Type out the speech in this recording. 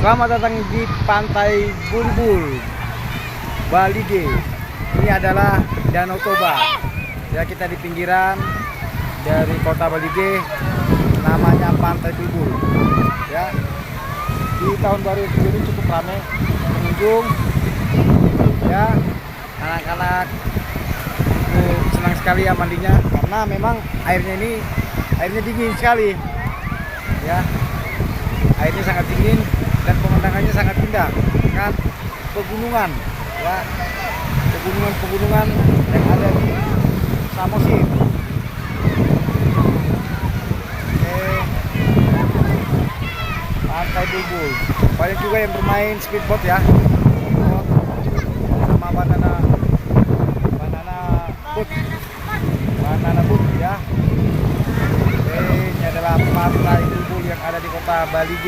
Selamat datang di Pantai Bulbul, Bali G. Ini adalah Danau Toba. Ya, kita di pinggiran dari kota Bali G, namanya Pantai Bulbul. Ya, di tahun baru ini cukup ramai pengunjung. Ya, anak-anak senang sekali ya mandinya karena memang airnya dingin sekali. Ya, airnya sangat dingin dan pemandangannya sangat indah dengan pegunungan, ya, pegunungan yang ada di Samosir. Pantai Bulbul. Banyak juga yang bermain speedboat ya, speedboat sama banana boat ya. Ini adalah Pantai Bulbul yang ada di kota Bali G.